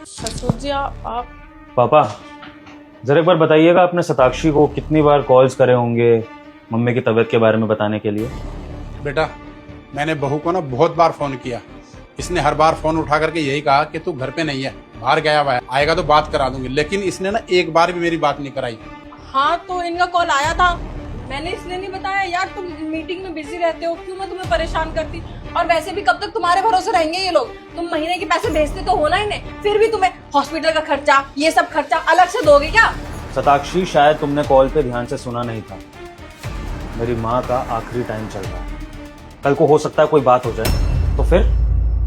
ससुर जी आप पापा जरा एक बार बताइएगा, आपने शताक्षी को कितनी बार कॉल्स करे होंगे मम्मी की तबीयत के बारे में बताने के लिए? बेटा, मैंने बहू को ना बहुत बार फोन किया। इसने हर बार फोन उठा करके यही कहा कि तू घर पे नहीं है, बाहर गया हुआ है, आएगा तो बात करा दूंगी। लेकिन इसने ना एक बार भी मेरी बात नहीं कराई। हाँ तो इनका कॉल आया था, मैंने इसलिए नहीं बताया यार, तुम मीटिंग में बिजी रहते हो, क्यों मैं तुम्हें परेशान करती। और वैसे भी कब तक तुम्हारे भरोसे रहेंगे ये लोग, तुम महीने के पैसे भेजते तो हो ना इन्हें, फिर भी तुम्हें हॉस्पिटल का खर्चा ये सब खर्चा अलग से दोगे क्या? शताक्षी शायद तुमने कॉल पे ध्यान से सुना नहीं था, मेरी माँ का आखिरी टाइम चल रहा है, कल को हो सकता है कोई बात हो जाए, तो फिर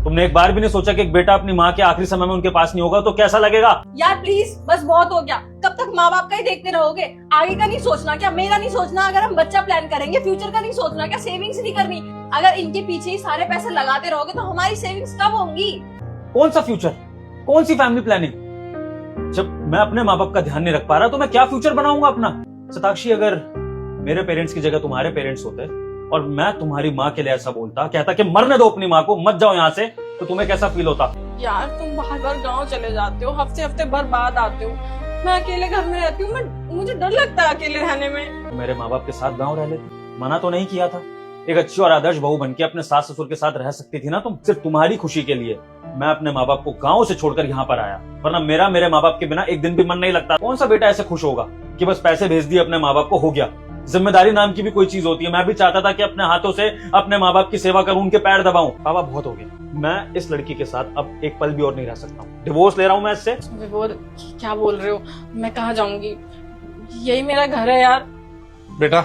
तुमने एक बार भी नहीं सोचा कि एक बेटा अपनी माँ के आखिरी समय में उनके पास नहीं होगा तो कैसा लगेगा? यार प्लीज बस बहुत हो गया, कब तक माँ बाप का ही देखते रहोगे? आगे का नहीं सोचना क्या, मेरा नहीं सोचना? अगर हम बच्चा प्लान करेंगे फ्यूचर का नहीं सोचना क्या, सेविंग्स नहीं करनी? अगर इनके पीछे ही सारे पैसे लगाते रहोगे तो हमारी सेविंग्स कब होंगी? कौन सा फ्यूचर, कौन सी फैमिली प्लानिंग? जब मैं अपने माँ बाप का ध्यान नहीं रख पा रहा तो मैं क्या फ्यूचर बनाऊंगा अपना? शताक्षी, अगर मेरे पेरेंट्स की जगह तुम्हारे पेरेंट्स होते और मैं तुम्हारी माँ के लिए ऐसा बोलता, कहता कि मरने दो अपनी माँ को, मत जाओ यहाँ से, तो तुम्हें कैसा फील होता? यार तुम बार बार गाँव चले जाते हो, हफ्ते हफ्ते भर बाद आते हो, मैं अकेले घर में रहती हूँ, मुझे डर लगता है अकेले रहने में। मेरे माँ बाप के साथ गाँव रह लेते, मना तो नहीं किया था। एक अच्छी और आदर्श बहू बनके अपने सास ससुर के साथ रह सकती थी ना तुम। सिर्फ तुम्हारी खुशी के लिए मैं अपने माँ बाप को गाँव से छोड़कर यहाँ पर आया, वरना मेरा मेरे माँ बाप के बिना एक दिन भी मन नहीं लगता। कौन सा बेटा ऐसे खुश होगा कि बस पैसे भेज दिए अपने माँ बाप को, हो गया? जिम्मेदारी नाम की भी कोई चीज होती है। मैं भी चाहता था कि अपने हाथों से अपने माँ बाप की सेवा करूं, उनके पैर दबाऊं। पापा बहुत हो गया, मैं इस लड़की के साथ अब एक पल भी और नहीं रह सकता हूँ, डिवोर्स ले रहा हूँ मैं इससे। विभोर क्या बोल रहे हो, मैं कहाँ जाऊंगी, यही मेरा घर है यार। बेटा,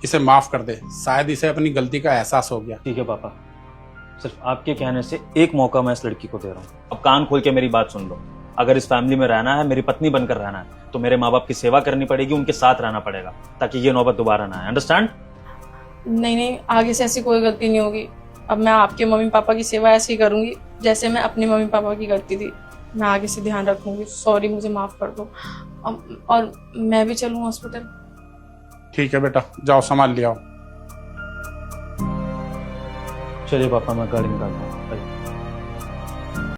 इसे माफ कर दे, शायद इसे अपनी गलती का एहसास हो गया। ठीक है पापा, सिर्फ आपके कहने से एक मौका मैं इस लड़की को दे रहा हूँ। अब कान खोल के मेरी बात सुन लो, अगर इस फैमिली में रहना है, मेरी पत्नी बनकर रहना है, तो मेरे माँ बाप की सेवा करनी पड़ेगी, उनके साथ रहना पड़ेगा, ताकि ये नौबत दोबारा ना आए। अंडरस्टैंड? नहीं, आगे से ऐसी कोई गलती नहीं होगी। अब मैं आपके मम्मी पापा की सेवा ऐसे ही करूंगी जैसे मैं अपनी मम्मी पापा की करती थी। मैं आगे से ध्यान रखूंगी। सॉरी, मुझे माफ कर दो। और मैं भी चलूँ हॉस्पिटल? ठीक है बेटा, जाओ संभाल लिया। चलिए पापा, मैं गाड़ी निकालता हूँ।